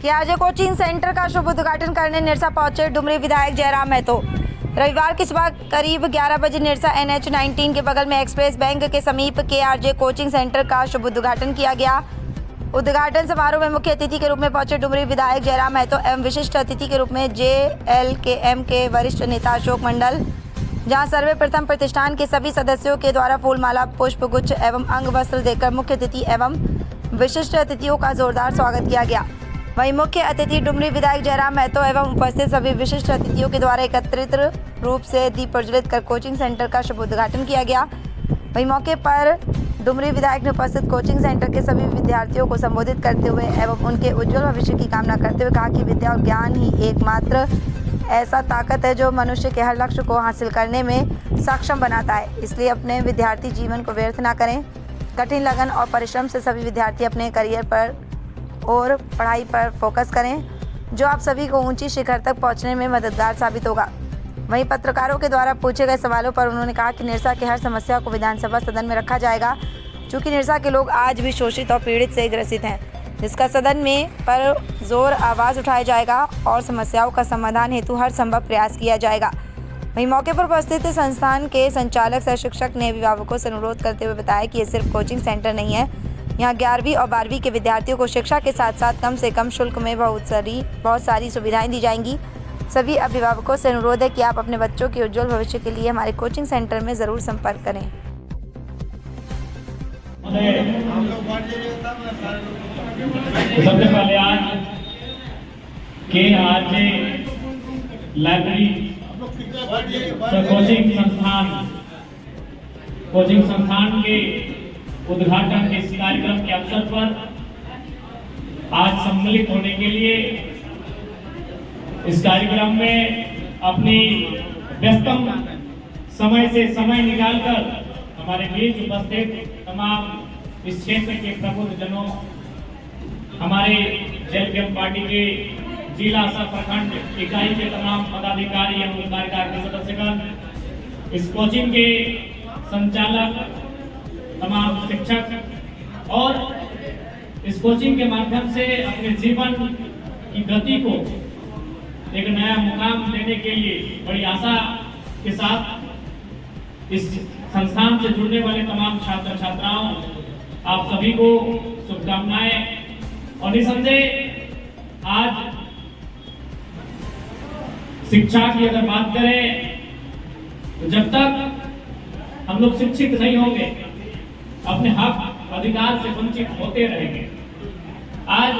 केआरजे coaching centre का शुभ उद्घाटन करने निरसा पहुंचे डुमरी विधायक जयराम महतो। रविवार की सुबह करीब 11 बजे निरसा NH 19 के बगल में एक्सप्रेस बैंक के समीप केआरजे कोचिंग सेंटर का शुभ उद्घाटन किया गया। उद्घाटन समारोह में मुख्य अतिथि के रूप में पहुंचे डुमरी विधायक जयराम महतो एवं विशिष्ट अतिथि के रूप में JLKM के वरिष्ठ नेता अशोक मंडल, जहां सर्वप्रथम प्रतिष्ठान के सभी सदस्यों के द्वारा फूलमाला, पुष्पगुच्छ एवं अंग वस्त्र देकर मुख्य अतिथि एवं विशिष्ट अतिथियों का जोरदार स्वागत किया गया। वहीं मुख्य अतिथि डुमरी विधायक जयराम महतो एवं उपस्थित सभी विशिष्ट अतिथियों के द्वारा एकत्रित रूप से दीप प्रज्वलित कर कोचिंग सेंटर का शुभ उद्घाटन किया गया। वहीं मौके पर डुमरी विधायक ने उपस्थित कोचिंग सेंटर के सभी विद्यार्थियों को संबोधित करते हुए एवं उनके उज्जवल भविष्य की कामना करते हुए कहा कि विद्या और ज्ञान ही एकमात्र ऐसा ताकत है जो मनुष्य के हर लक्ष्य को हासिल करने में सक्षम बनाता है। इसलिए अपने विद्यार्थी जीवन को व्यर्थ न करें। कठिन लगन और परिश्रम से सभी विद्यार्थी अपने करियर पर और पढ़ाई पर फोकस करें, जो आप सभी को ऊंची शिखर तक पहुंचने में मददगार साबित होगा। वहीं पत्रकारों के द्वारा पूछे गए सवालों पर उन्होंने कहा कि निरसा की हर समस्या को विधानसभा सदन में रखा जाएगा, चूँकि निरसा के लोग आज भी शोषित और पीड़ित से ग्रसित हैं, जिसका सदन में पर जोर आवाज़ उठाया जाएगा और समस्याओं का समाधान हेतु हर संभव प्रयास किया जाएगा। वहीं मौके पर उपस्थित संस्थान के संचालक सह शिक्षक ने अभिभावकों से अनुरोध करते हुए बताया कि ये सिर्फ कोचिंग सेंटर नहीं है, यहाँ 11वीं और 12वीं के विद्यार्थियों को शिक्षा के साथ साथ कम से कम शुल्क में बहुत सारी सुविधाएं दी जाएंगी। सभी अभिभावकों से अनुरोध है कि आप अपने बच्चों के उज्जवल भविष्य के लिए हमारे कोचिंग सेंटर में ज़रूर संपर्क करें। सबसे पहले आज केआरजे लाइब्रेरी कोचिंग संस्थान के उद्घाटन के इस कार्यक्रम के अवसर पर आज सम्मिलित होने के लिए इस कार्यक्रम में अपनी व्यस्तम समय से समय निकालकर हमारे बीच उपस्थित तमाम इस क्षेत्र के प्रबुद्ध जनों, हमारे JLKM पार्टी के जिला सह प्रखंड इकाई के तमाम पदाधिकारी एवं कार्यकारिणी सदस्यगण, इस कोचिंग के संचालक, तमाम शिक्षक और इस कोचिंग के माध्यम से अपने जीवन की गति को एक नया मुकाम देने के लिए बड़ी आशा के साथ इस संस्थान से जुड़ने वाले तमाम छात्र छात्राओं, आप सभी को शुभकामनाएं। और निसंदेह आज शिक्षा की अगर बात करें तो जब तक हम लोग शिक्षित नहीं होंगे, अपने हक अधिकार से वंचित होते रहेंगे। आज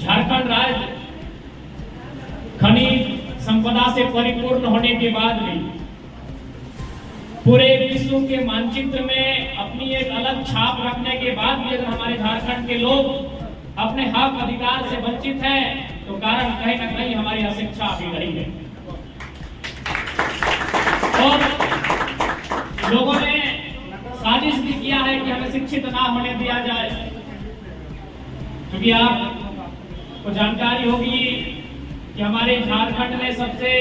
झारखंड राज्य खनिज संपदा से परिपूर्ण होने के बाद भी पूरे विश्व के मानचित्र में अपनी एक अलग छाप रखने के बाद भी अगर हमारे झारखंड के लोग अपने हक अधिकार से वंचित हैं, तो कारण कहीं न कहीं हमारी अशिक्षा भी रही है। और लोगों ने साजिश भी किया है कि हमें शिक्षित ना होने दिया जाए, क्योंकि आपको जानकारी होगी कि हमारे झारखंड में सबसे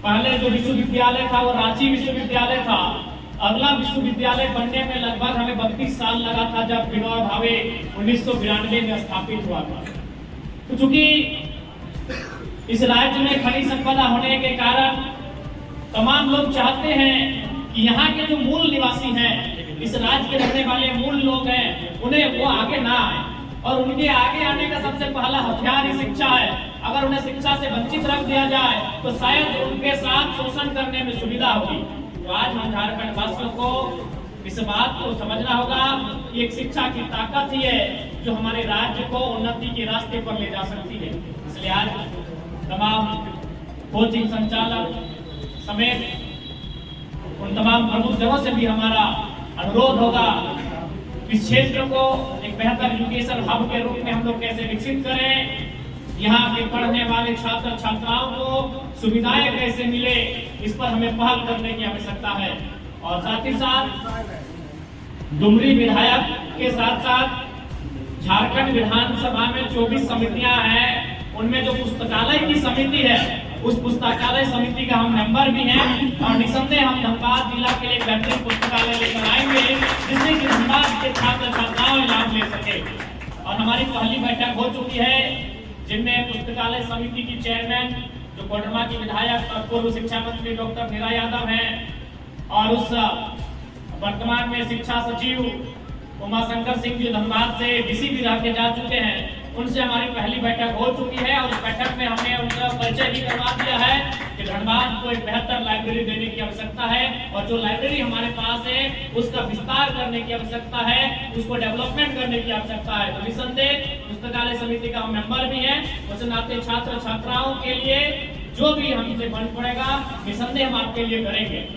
पहले जो विश्वविद्यालय था वो रांची विश्वविद्यालय था। अगला विश्वविद्यालय बनने में लगभग हमें 32 साल लगा था, जब विनोबा भावे 1992 में स्थापित हुआ था। तो चूंकि इस राज्य में खनिज संपदा होने के कारण तमाम लोग चाहते हैं कि यहाँ के जो मूल निवासी हैं, इस राज्य के रहने वाले मूल लोग हैं, उन्हें वो आगे ना आए। और उनके आगे आने का सबसे पहला हथियार ही शिक्षा है। अगर उन्हें शिक्षा से वंचित रख दिया जाए तो शायद उनके साथ शोषण करने में सुविधा होगी। तो आज हम झारखंड वासियों को इस बात को समझना होगा कि एक शिक्षा की ताकत ही है जो हमारे राज्य को उन्नति के रास्ते पर ले जा सकती है। इसलिए आज तमाम कोचिंग संचालक समेत उन तमाम प्रमुख जनों से भी हमारा अनुरोध होगा, इस क्षेत्र को एक बेहतर एजुकेशन हब के रूप में हम लोग कैसे विकसित करें, यहाँ के पढ़ने वाले छात्र छात्राओं को सुविधाएं कैसे मिले, इस पर हमें पहल करने की आवश्यकता है। और साथ ही साथ डुमरी विधायक के साथ साथ झारखंड विधानसभा में 24 समितियां हैं, उनमें जो पुस्तकालय की समिति है, उस पुस्तकालय समिति का हम मेंबर भी हैं। और निसंदेह हम धनबाद जिला के लिए बेहतरीन पुस्तकालय लेकर आएंगे, जिससे कि धनबाद के छात्र छात्राओं लाभ ले सके। और हमारी पहली बैठक हो चुकी है। जिनमें पुस्तकालय समिति की चेयरमैन जो कोडरमा की विधायक और पूर्व शिक्षा मंत्री डॉक्टर मीरा यादव हैं, और उस वर्तमान में शिक्षा सचिव उमाशंकर सिंह जी धनबाद से डीसी भी रह के जा चुके हैं, उनसे हमारी पहली बैठक हो चुकी है। और उस बैठक में हमने उनका परिचय भी करवा दिया है कि धनबाद को एक बेहतर लाइब्रेरी देने की आवश्यकता है, और जो लाइब्रेरी हमारे पास है उसका विस्तार करने की आवश्यकता है, उसको डेवलपमेंट करने की आवश्यकता है। तो निसंदेह पुस्तकालय समिति का हम मेंबर भी हैं, उस नाते छात्र छात्राओं के लिए जो भी हमसे बन पड़ेगा निसंदेह हम आपके लिए करेंगे।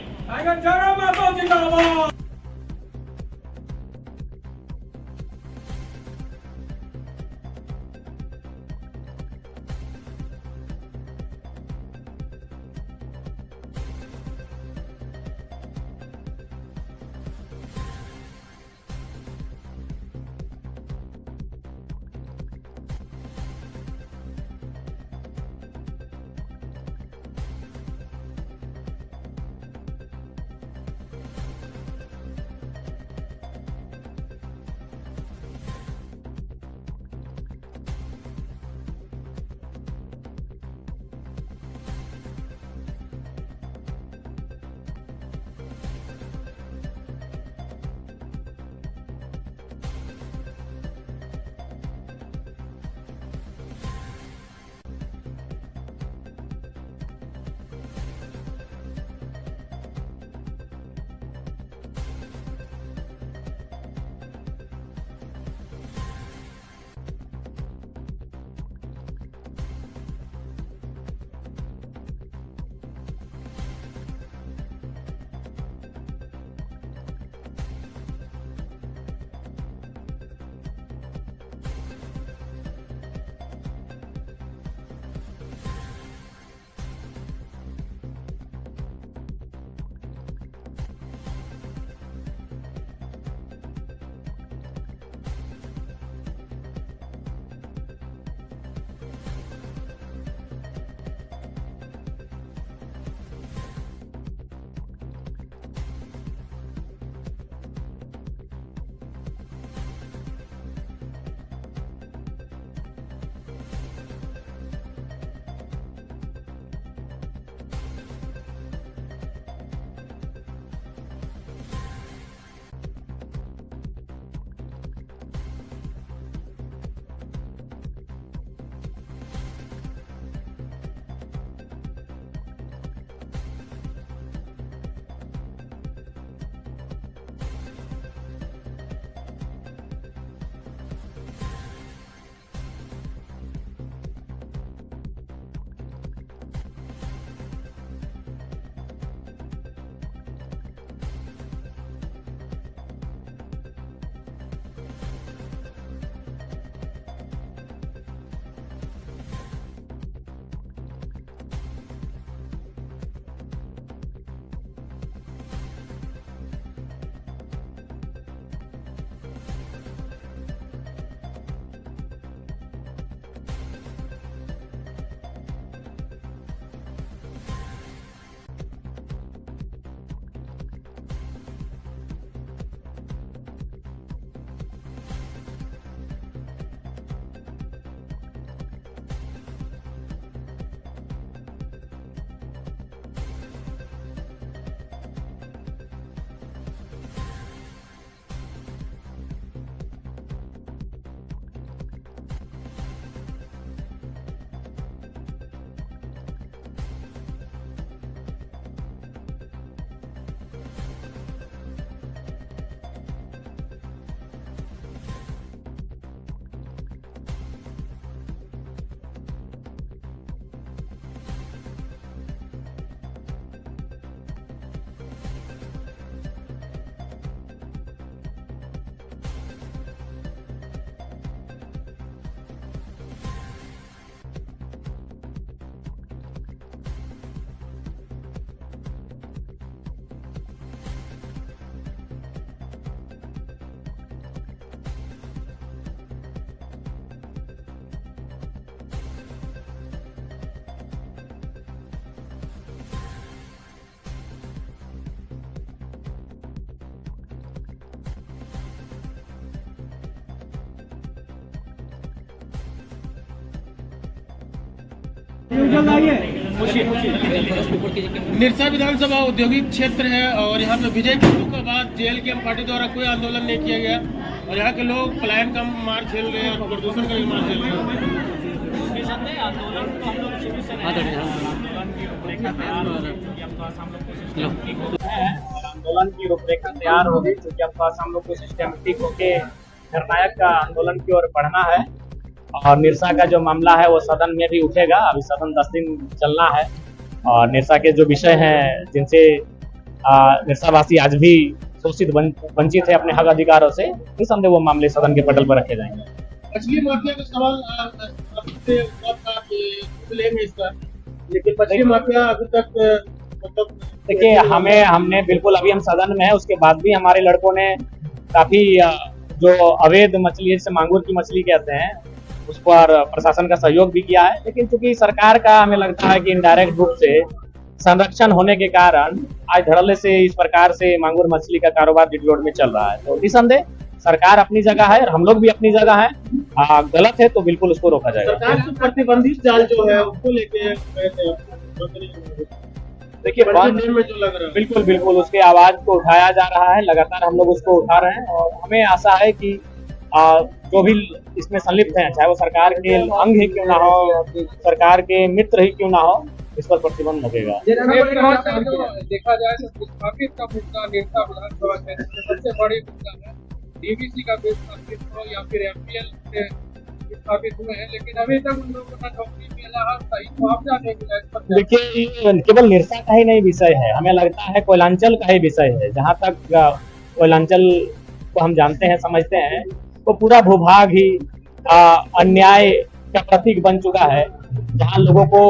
निरसा विधानसभा औद्योगिक क्षेत्र है और यहाँ पे विजय कुल्लू के बाद जेएलकेएम पार्टी द्वारा कोई आंदोलन नहीं किया गया और यहाँ के लोग पलायन का मार झेल रहे हैं, प्रदूषण का भी मार झेल रहे हैं। आंदोलन तो हम लोग शुरू से आंदोलन की रूपरेखा तैयार हो गई क्योंकि अब पास हम लोग को सिस्टमेटिक आंदोलन की रूपरेखा तैयार हो गई क्योंकि अब पास हम लोग को सिस्टमेटिक होके निर्णायक का आंदोलन की ओर बढ़ना है। और निरसा का जो मामला है वो सदन में भी उठेगा। अभी सदन 10 दिन चलना है और निरसा के जो विषय हैं जिनसे निरसावासी आज भी शोषित वंचित है अपने हक अधिकारों से, निसंदेह वो मामले सदन के पटल पर रखे जाएंगे। मछली माफिया का सवाल आपसे था कि लेंगे इसका, लेकिन मछली माफिया अभी तक मतलब देखिए हमने बिल्कुल अभी हम सदन में है, उसके बाद भी हमारे लड़कों ने काफी जो अवैध मछली जैसे मांगुर की मछली कहते हैं उस पर प्रशासन का सहयोग भी किया है। लेकिन चूंकि सरकार का हमें लगता है कि इनडायरेक्ट रूप से संरक्षण होने के कारण आज धड़ल्ले से इस प्रकार से मांगुर मछली का कारोबार डिटलोड में चल रहा है। तो निसंदेह सरकार अपनी जगह है और हम लोग भी अपनी जगह है। गलत है तो बिल्कुल उसको रोका जाएगा। सरकार की प्रतिबंधित जाल जो है उसको लेके देखिए में जो लग रहा है बिल्कुल उसके आवाज को उठाया जा रहा है, लगातार हम लोग उसको उठा रहे हैं और हमें आशा है कि जो भी इसमें संलिप्त हैं, चाहे वो सरकार के अंग ही क्यों ना हो, सरकार के मित्र ही क्यों ना हो, इस पर प्रतिबंध लगेगा। देखा जाए तो विस्थापित का मुद्दा नेता विधानसभा क्षेत्र में सबसे बड़ी मुद्दा है। डीवीसी का विस्थापित हो या फिर एमपीएल से विस्थापित हुए हैं, लेकिन अभी तक उन लोगों को नौकरी मिला है, सही मुआवजा नहीं मिला। इस पर देखिए ये केवल निरसा का ही नहीं विषय है, हमें लगता है कोयलांचल का ही विषय है। जहाँ तक कोयलांचल को हम जानते हैं समझते हैं तो पूरा भूभाग ही अन्याय का प्रतीक बन चुका है, जहाँ लोगों को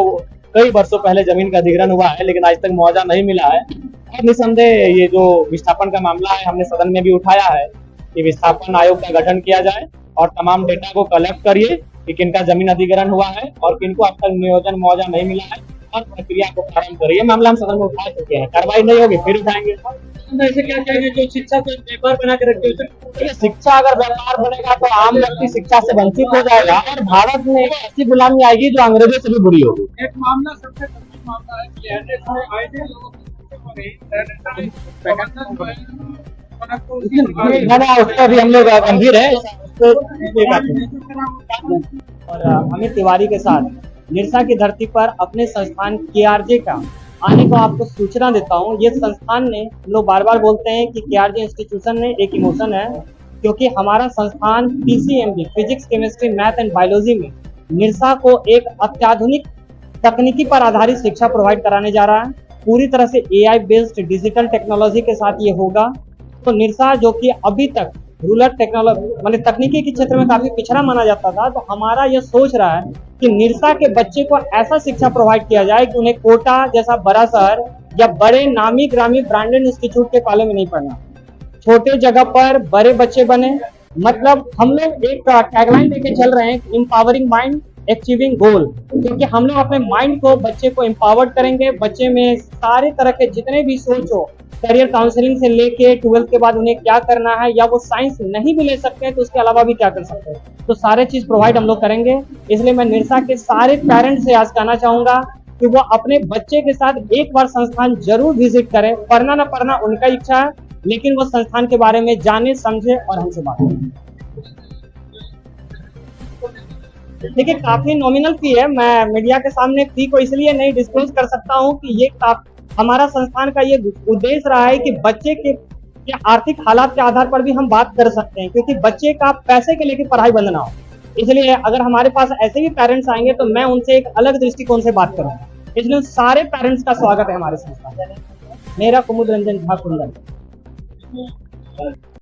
कई वर्षों पहले जमीन का अधिग्रहण हुआ है लेकिन आज तक मुआवजा नहीं मिला है। और निसंदेह ये जो विस्थापन का मामला है हमने सदन में भी उठाया है कि विस्थापन आयोग का गठन किया जाए और तमाम डेटा को कलेक्ट करिए कि किनका जमीन अधिग्रहण हुआ है और किनको अब तक नियोजन मुआवजा नहीं मिला है और प्रक्रिया को प्रारंभ करिए। मामला हम सदन में उठा चुके हैं, कार्रवाई नहीं होगी फिर उठाएंगे। ऐसे क्या कहेंगे जो शिक्षा को व्यापार बना के रखते हैं? शिक्षा अगर व्यापार बनेगा तो आम व्यक्ति शिक्षा से वंचित हो जाएगा और भारत में ऐसी गुलामी आएगी जो अंग्रेजों से भी बुरी होगी। एक मामला सबसे गंभीर मामला है कि एनएसए आए थे लोगों उसका भी हम लोग गंभीर है। और अमित तिवारी के साथ निरसा की धरती पर अपने संस्थान केआरजे का आने को आपको सूचना देता हूँ। ये संस्थान ने, हम लोग बार बार बोलते हैं कि केआरजे इंस्टीट्यूशन ने एक इमोशन है, क्योंकि हमारा संस्थान PCMB physics chemistry math and biology में निरसा को एक अत्याधुनिक तकनीकी पर आधारित शिक्षा प्रोवाइड कराने जा रहा है। पूरी तरह से एआई बेस्ड डिजिटल टेक्नोलॉजी के साथ ये होगा। तो निरसा जो कि अभी तक रूरल टेक्नोलॉजी मतलब तकनीकी के क्षेत्र में काफी पिछड़ा माना जाता था, तो हमारा यह सोच रहा है कि निरसा के बच्चे को ऐसा शिक्षा प्रोवाइड किया जाए कि उन्हें कोटा जैसा बड़ा शहर या बड़े नामी ग्रामी ब्रांडेड इंस्टीट्यूट के पाले में नहीं पढ़ना, छोटे जगह पर बड़े बच्चे बने। मतलब हम लोग एक टैगलाइन लेके चल रहे हैं, एम्पावरिंग माइंड अचीविंग गोल, क्योंकि हम लोग अपने माइंड को बच्चे को एम्पावर्ड करेंगे। बच्चे में सारे तरह के जितने भी सोच हो, करियर काउंसलिंग से लेके 12th के बाद उन्हें क्या करना है, या वो साइंस नहीं भी ले सकते हैं तो उसके अलावा भी क्या कर सकते हैं, तो सारे चीज प्रोवाइड हम लोग करेंगे। इसलिए मैं निरसा के सारे पेरेंट्स से आज कहना चाहूंगा कि वो अपने बच्चे के साथ एक बार संस्थान जरूर विजिट करें। पढ़ना ना पढ़ना उनका इच्छा है, लेकिन वो संस्थान के बारे में जाने समझे और हमसे बात करें। देखिए काफी नॉमिनल फी है, मैं मीडिया के सामने फी को इसलिए नहीं डिस्क्लोज कर सकता हूँ कि ये हमारा संस्थान का ये उद्देश्य रहा है कि बच्चे के आर्थिक हालात के आधार पर भी हम बात कर सकते हैं, क्योंकि बच्चे का पैसे के लेके पढ़ाई बंद ना हो। इसलिए अगर हमारे पास ऐसे भी पेरेंट्स आएंगे तो मैं उनसे एक अलग दृष्टिकोण से बात करूंगा। इसलिए सारे पेरेंट्स का स्वागत है हमारे संस्थान में। मेरा कुमुद रंजन झा कुंदन।